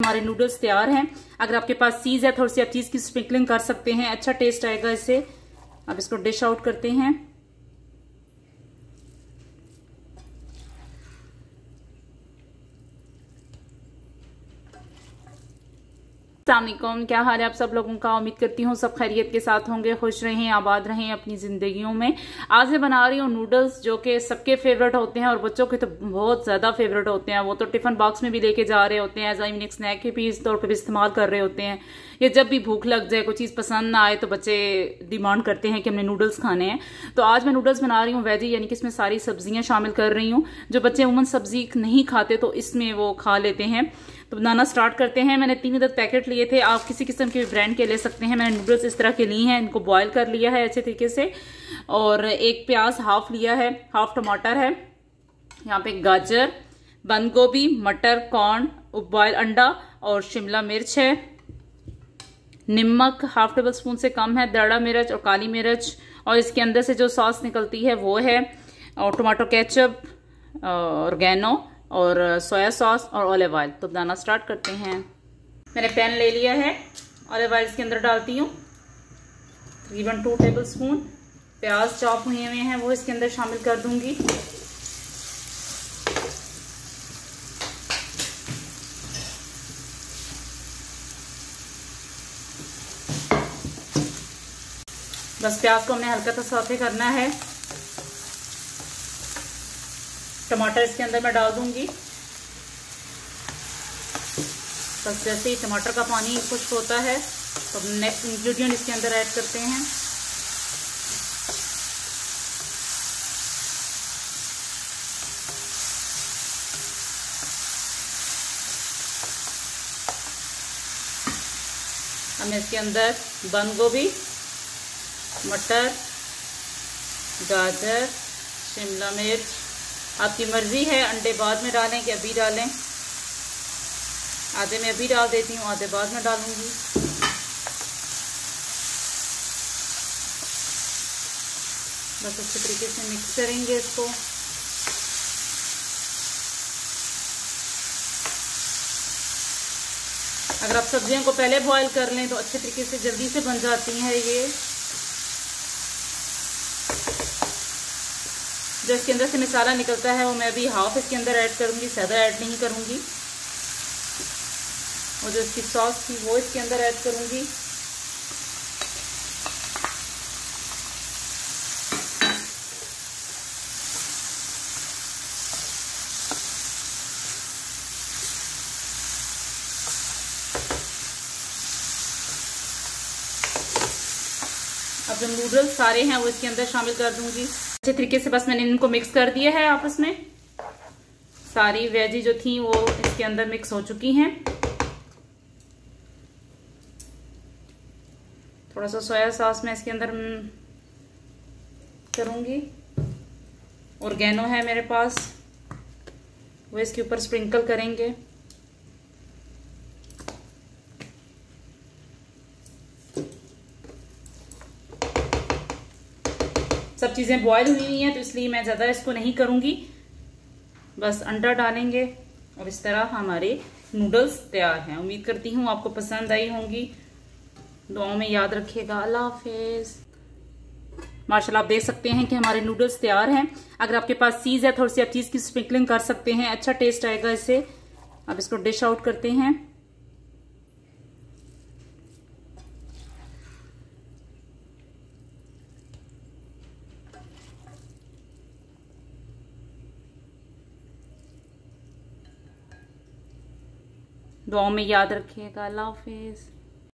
हमारे नूडल्स तैयार हैं। अगर आपके पास चीज है, थोड़ी सी आप चीज की स्प्रिंकलिंग कर सकते हैं, अच्छा टेस्ट आएगा इससे। अब इसको डिश आउट करते हैं। अस्सलामुअलैकुम, क्या हाल है आप सब लोगों का। उम्मीद करती हूँ सब खैरियत के साथ होंगे, खुश रहें, आबाद रहें अपनी जिंदगियों में। आज मैं बना रही हूँ नूडल्स, जो कि सबके फेवरेट होते हैं और बच्चों के तो बहुत ज्यादा फेवरेट होते हैं। वो तो टिफिन बॉक्स में भी लेके जा रहे होते हैं, एज इवनिंग स्नैक के भी इस तौर पर भी इस्तेमाल कर रहे होते हैं। या जब भी भूख लग जाए, कोई चीज पसंद ना आए, तो बच्चे डिमांड करते हैं कि हमने नूडल्स खाने हैं। तो आज मैं नूडल्स बना रही हूँ वेजी, यानी कि इसमें सारी सब्जियां शामिल कर रही हूँ। जो बच्चे उमूमन सब्जी नहीं खाते तो इसमें वो खा लेते हैं। तो बनाना स्टार्ट करते हैं। मैंने 3 अदद पैकेट लिए थे, आप किसी किस्म के भी ब्रांड के ले सकते हैं। मैंने नूडल्स इस तरह के लिए हैं, इनको बॉयल कर लिया है अच्छे तरीके से। और एक प्याज हाफ लिया है, हाफ टमाटर है, यहाँ पे गाजर, बंद गोभी, मटर, कॉर्न, बॉयल अंडा और शिमला मिर्च है। नमक हाफ टेबल स्पून से कम है, दड़ा मिर्च और काली मिर्च, और इसके अंदर से जो सॉस निकलती है वो है। और टमाटो केचप, ऑर्गेनो और सोया सॉस और ऑलिव ऑयल। तो बनाना स्टार्ट करते हैं। मैंने पैन ले लिया है, ऑलिव ऑयल इसके अंदर डालती हूँ, तकरीबन 2 टेबल स्पून। प्याज चॉप हुए हुए हैं वो इसके अंदर शामिल कर दूंगी। बस प्याज को हमने हल्का सा सौते करना है। टमाटर इसके अंदर मैं डाल दूंगी। बस जैसे ही टमाटर का पानी खुश्क होता है तो नेक्स्ट इंग्रेडिएंट इसके अंदर ऐड करते हैं। हम इसके अंदर बंद गोभी, मटर, गाजर, शिमला मिर्च, आपकी मर्जी है अंडे बाद में डालें कि अभी डालें। आधे मैं अभी डाल देती हूँ, आधे बाद में डालूंगी। बस अच्छे तरीके से मिक्स करेंगे इसको। अगर आप सब्जियों को पहले बॉईल कर लें तो अच्छे तरीके से जल्दी से बन जाती हैं ये। जो इसके अंदर से मसाला निकलता है वो मैं अभी हाफ इसके अंदर ऐड करूंगी, ज़्यादा ऐड नहीं करूंगी। और जो इसकी सॉस थी वो इसके अंदर ऐड करूंगी। अब जो नूडल्स सारे हैं वो इसके अंदर शामिल कर दूंगी अच्छे तरीके से। बस मैंने इनको मिक्स कर दिया है आपस में। सारी वेजी जो थी वो इसके अंदर मिक्स हो चुकी हैं। थोड़ा सा सोया सॉस मैं इसके अंदर करूंगी। ऑर्गेनो है मेरे पास, वो इसके ऊपर स्प्रिंकल करेंगे। सब चीजें बॉयल हुई हुई हैं तो इसलिए मैं ज्यादा इसको नहीं करूंगी। बस अंडा डालेंगे और इस तरह हमारे नूडल्स तैयार हैं। उम्मीद करती हूँ आपको पसंद आई होंगी। दुआओं में याद रखिएगा। अल्लाह हाफिज। माशाल्लाह आप देख सकते हैं कि हमारे नूडल्स तैयार हैं। अगर आपके पास चीज है, थोड़ी सी आप चीज की स्प्रिंकलिंग कर सकते हैं, अच्छा टेस्ट आएगा इससे। अब इसको डिश आउट करते हैं। दुआओं में याद रखिएगा। अल्लाह हाफिज।